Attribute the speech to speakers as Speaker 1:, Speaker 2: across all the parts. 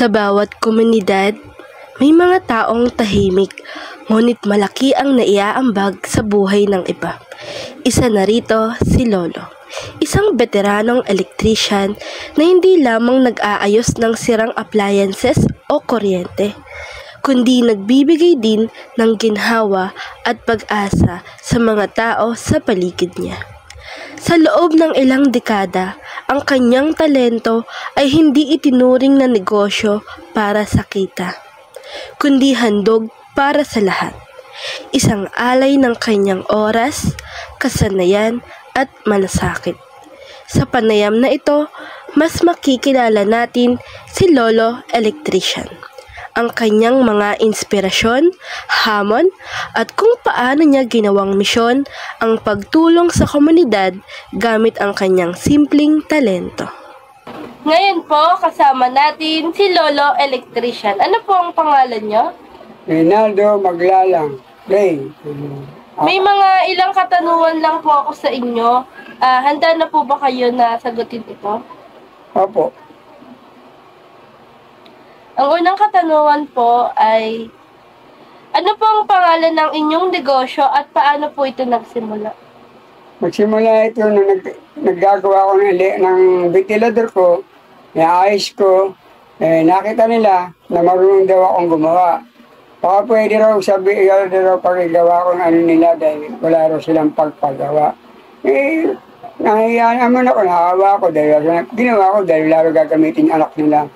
Speaker 1: Sa bawat komunidad, may mga taong tahimik, ngunit malaki ang naiaambag sa buhay ng iba. Isa na rito si Lolo, isang veteranong electrician na hindi lamang nag-aayos ng sirang appliances o kuryente, kundi nagbibigay din ng ginhawa at pag-asa sa mga tao sa paligid niya. Sa loob ng ilang dekada, ang kanyang talento ay hindi itinuring na negosyo para sa kita, kundi handog para sa lahat. Isang alay ng kanyang oras, kasanayan at malasakit. Sa panayam na ito, mas makikilala natin si Lolo Electrician, ang kanyang mga inspirasyon, hamon, at kung paano niya ginawang misyon ang pagtulong sa komunidad gamit ang kanyang simpleng talento. Ngayon po, kasama natin si Lolo Electrician. Ano po ang pangalan niyo?
Speaker 2: Reynaldo Maglalang. Ray.
Speaker 1: May mga ilang katanungan lang po ako sa inyo. Handa na po ba kayo na sagutin ito?
Speaker 2: Opo.
Speaker 1: Ang unang katanungan po ay, ano po ang pangalan ng inyong negosyo at paano po ito nagsimula?
Speaker 2: Magsimula ito nung naggagawa ko ng ventilador ko, naayos ko, nakita nila na marunong daw akong gumawa. Baka pwede raw pagigawa ko ng ano nila dahil wala raw silang pagpagawa. Nahiya naman ako, nakawa ko dahil ginawa ko dahil lalo gagamitin yung anak nila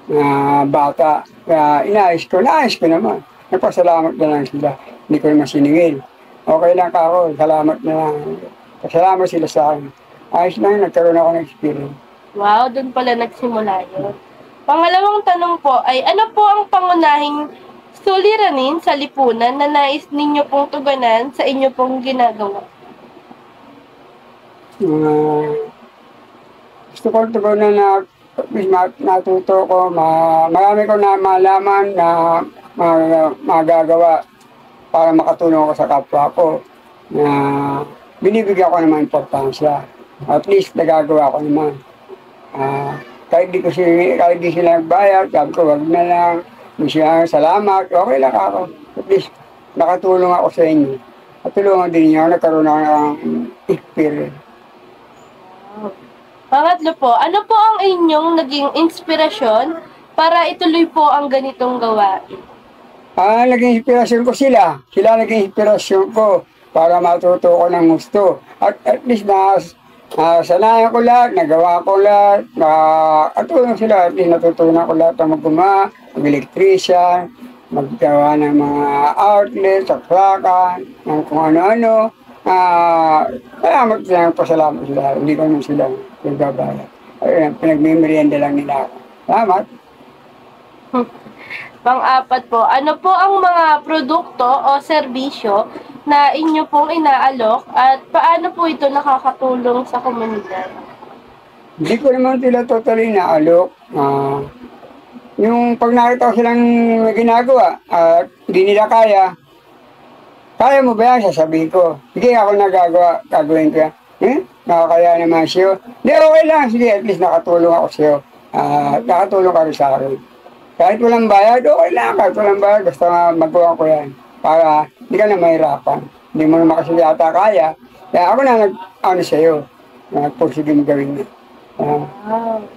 Speaker 2: na bata. Kaya naayos ko naman. Nagpasalamat na lang sila. Hindi ko naman siningil. Okay lang ka ako, salamat na lang. Salamat sila sa akin. Ayos lang, nagkaroon ako ng experience.
Speaker 1: Wow, doon pala nagsimula yun. Pangalawang tanong po ay, ano po ang pangunahing suliranin sa lipunan na nais ninyo pong tuganan sa inyo pong ginagawa?
Speaker 2: Gusto ko tugunan na natuto ko, marami ko na malaman na magagawa para makatulong ako sa kapwa ko. Na binibigyan ko naman importansya. At least nagagawa ko naman. Kahit di sila nagbayad, sabi ko wag na lang. Hindi siya salamat, okay lang ako. At least nakatulong ako sa inyo. At tulungan din niyo, nagkaroon ako ng experience.
Speaker 1: Pangatlo po, ano po ang inyong naging inspirasyon para ituloy po ang ganitong gawain?
Speaker 2: Naging inspirasyon ko sila. Sila naging inspirasyon ko para matuto ko ng gusto. At least sanayan ko lahat, nagawa ko lahat, nakatulong sila. At least natutunan ko lahat ng mag-guma, mag-electrician, maggawa ng mga outlets, saklakan, ng kung ano-ano. Pasalamat sila. Hindi ko naman sila nagbabayad. Pinagmimerienda lang nila ako. Salamat.
Speaker 1: Pang-apat po, ano po ang mga produkto o serbisyo na inyo pong inaalok at paano po ito nakakatulong sa komunidad?
Speaker 2: Hindi ko naman sila totally inaalok. Yung pag nakita ko silang ginagawa at hindi nila kaya mo ba yan? Sasabihin ko. Sige, ako nagagawa, gagawin ko yan. Nakakaya naman siyo. Hindi, okay lang. Sige, at least nakatulong ako siyo. Nakatulong ka rin sa akin. Kahit walang bayad, okay lang. Kahit walang bayad, basta magawa ko yan. Para hindi ka na mahirapan. Hindi mo naman kasi yata kaya. Kaya ako na nag-ano sa'yo. Nagpursige mo gawin niya.
Speaker 1: Wow.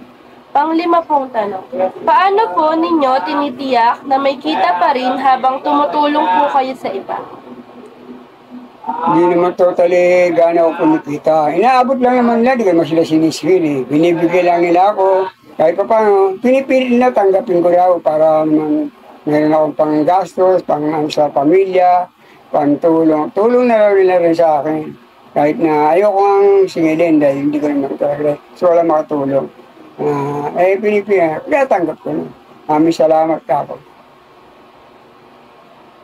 Speaker 1: Pang-lima pong tanong. Paano po ninyo tinitiyak na may kita pa rin habang tumutulong po kayo sa iba?
Speaker 2: Hindi naman totally gana ako kumikita. Inaabot lang naman nila, di naman sila siniswil eh. Binibigay lang nila ako. Kahit pa paano, pinipilit nila, tanggapin ko daw para naman meron akong panggastos, sa pamilya, pantulong. Tulong na lang nila rin sa akin. Kahit na ayoko ang singilin dahil hindi ko naman talaga. So wala makatulong. Pinipilit, kaya tanggap ko na. Maraming salamat ako.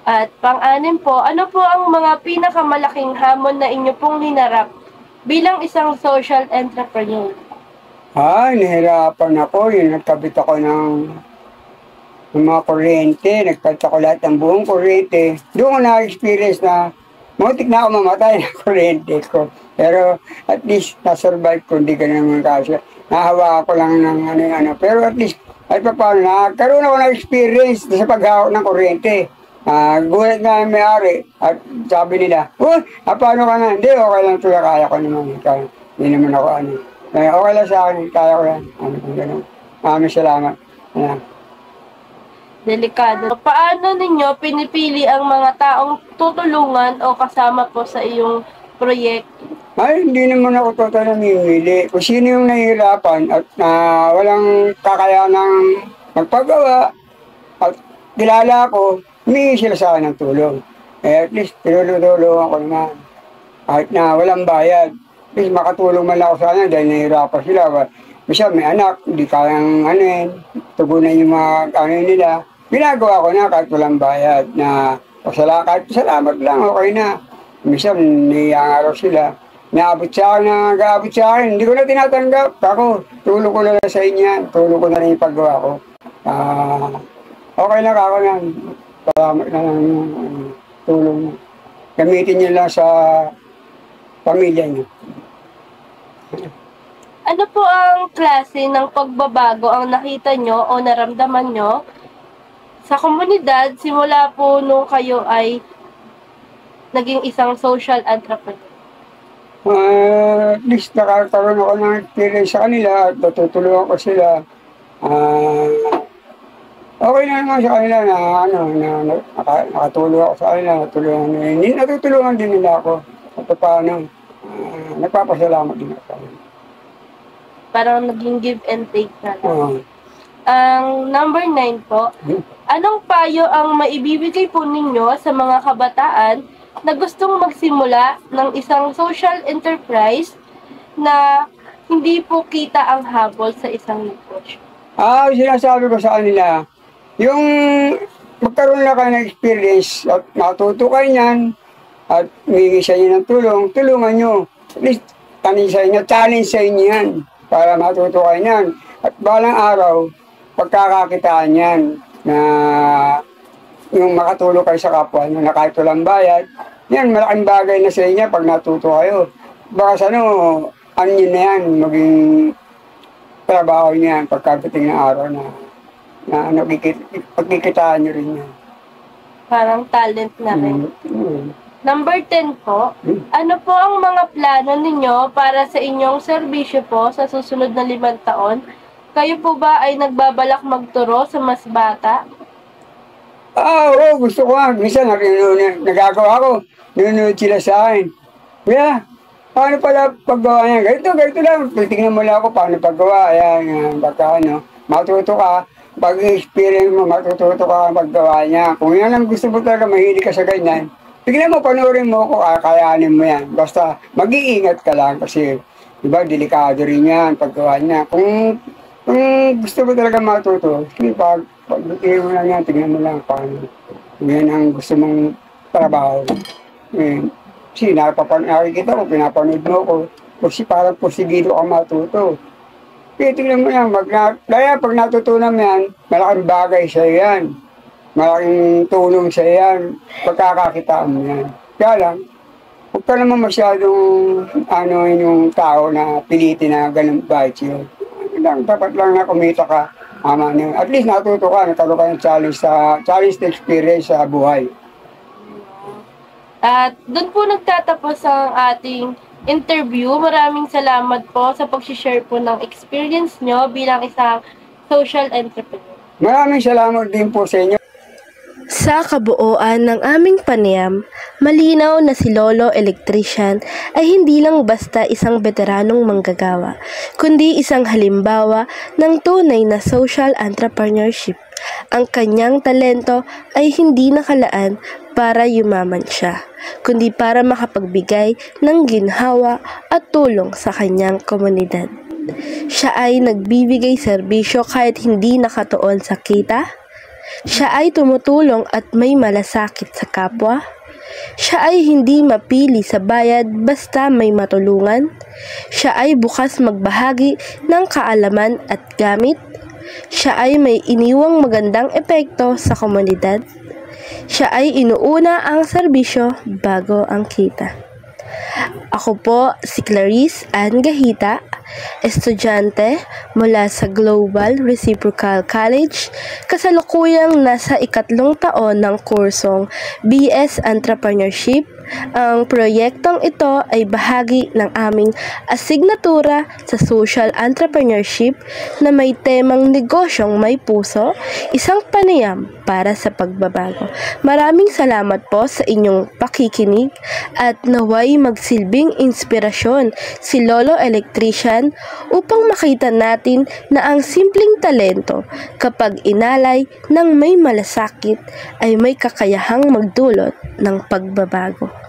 Speaker 1: At pang-anim po, ano po ang mga pinakamalaking hamon na inyo pong hinarap bilang isang social entrepreneur?
Speaker 2: Nahirapan ako. Nagkabit ako ng mga kuryente. Nagkabit ako lahat ng buong kuryente. Doon ko na-experience na muntik na ako mamatay ng kuryente ko. Pero at least na-survive ko. Hindi ka naman kasi. Nahawa ako lang ng ano. Pero at least At paano, nagkaroon ako ng experience sa paghawak ng kuryente. Gulat nga yung may-ari at sabi nila, paano ka na? Hindi, okay lang ito, kaya ko naman. Hindi naman ako ano. Okay lang sa akin, kaya ko yan. Ganun. Maraming salamat. Ayan.
Speaker 1: Delikado. Paano ninyo pinipili ang mga taong tutulungan o kasama po sa iyong proyekto?
Speaker 2: Ay, hindi naman ako total namimili. Kung sino yung nahihirapan at walang kakayanang magpagawa at kilala ko, humingi sila sa akin ng tulong. At least, tinulungan ko naman. Kahit na walang bayad. At least, makatulong man ako sa kanila dahil nahihirapan sila. Bisa may anak, hindi kayang tugunan yung mga nila. Ginagawa ko na kahit walang bayad na kahit salamat lang, okay na. Bisa, niyangaraw sila. Naabot sa akin, nag-aabot sa akin. Hindi ko na tinatanggap. Ako, tulong ko na lang sa inyo. Tulong ko na lang yung paggawa ko. Okay lang ako yan. Salamat na lang yung tulong mo. Gamitin niyo lang sa pamilya niyo.
Speaker 1: Ano po ang klase ng pagbabago ang nakita nyo o naramdaman nyo sa komunidad simula po nung kayo ay naging isang social entrepreneur?
Speaker 2: At least nakakaroon ako ng experience sa kanila at natutulungan ko sila. Okay na naman sa kanila na nakatulong ako sa kanila, natutulungan din nila ako. At paano, nagpapasalamat din ako sa kanila.
Speaker 1: Parang naging give and take na lang. Ang number 9 po, anong payo ang maibibigay po ninyo sa mga kabataan na gustong magsimula ng isang social enterprise na hindi po kita ang habol sa isang negosyo?
Speaker 2: Sinasabi ko sa kanila, yung magkaroon na kayo ng experience at matuto kayo niyan at humingi sa inyo ng tulong, tulungan nyo. At least, challenge sa inyo yan para matuto kayo niyan. At balang araw, pagkakakitaan yan na yung makatulong kayo sa kapwa nyo na kahit walang bayad, yan, malaking bagay na sa inyo pag natuto kayo. Baka ano yun na yan, maging trabaho niyan pagkagating ng araw na pagkikitaan nyo rin yan.
Speaker 1: Parang talent na rin. Number 10 po, ano po ang mga plano ninyo para sa inyong serbisyo po sa susunod na 5 taon? Kayo po ba ay nagbabalak magturo sa mas bata?
Speaker 2: Oo, gusto ko nga. Minsan nagagawa ko. Nanonood sila sa akin. Kaya, paano pala paggawa niya? Ganito lang. Titignan mo lang ako paano paggawa. Ayan, baka matuto ka. Pag-experience mo, matututo ka paggawa niya. Kung yan ang gusto mo talaga, mahilig ka sa ganyan, tignan mo, panoorin mo ko, kakayanin mo yan. Basta, mag-iingat ka lang kasi, diba, delikado rin yan, paggawa niya. Kung gusto mo talaga matuto, pag-tingin mo lang yan, tignan mo lang paano. Yan ang gusto mong trabaho. Kasi nakikita ko, pinapanood mo ko, kasi parang posibido ka matuto. Kaya tignan mo yan, kaya pag natutunan mo yan, malaking bagay sa yan. Malaking tulong sa yan, pagkakakitaan mo yan. Kaya lang, huwag ka naman masyadong yung tao na pilitin na ganun bayad yun. Dapat lang na kumita ka. At least natuto ka, nagkaroon ka ng challenge na experience sa buhay.
Speaker 1: At doon po nagtatapos ang ating interview. Maraming salamat po sa pag-share po ng experience nyo bilang isang social entrepreneur.
Speaker 2: Maraming salamat din po sa inyo.
Speaker 1: Sa kabuuan ng aming panayam, malinaw na si Lolo Electrician ay hindi lang basta isang veteranong manggagawa, kundi isang halimbawa ng tunay na social entrepreneurship. Ang kanyang talento ay hindi nakalaan para yumaman siya, kundi para makapagbigay ng ginhawa at tulong sa kanyang komunidad. Siya ay nagbibigay serbisyo kahit hindi nakatuon sa kita. Siya ay tumutulong at may malasakit sa kapwa. Siya ay hindi mapili sa bayad basta may matulungan. Siya ay bukas magbahagi ng kaalaman at gamit. Siya ay may iniwang magandang epekto sa komunidad. Siya ay inuuna ang serbisyo bago ang kita. Ako po si Clarice Ann Gahita, estudyante mula sa Global Reciprocal College, kasalukuyang nasa ikatlong taon ng kursong BS Entrepreneurship. Ang proyektong ito ay bahagi ng aming asignatura sa Social Entrepreneurship na may temang negosyong may puso, isang panayam para sa pagbabago. Maraming salamat po sa inyong pakikinig at naway magsilbing inspirasyon si Lolo Electrician upang makita natin na ang simpleng talento kapag inalay ng may malasakit ay may kakayahang magdulot ng pagbabago.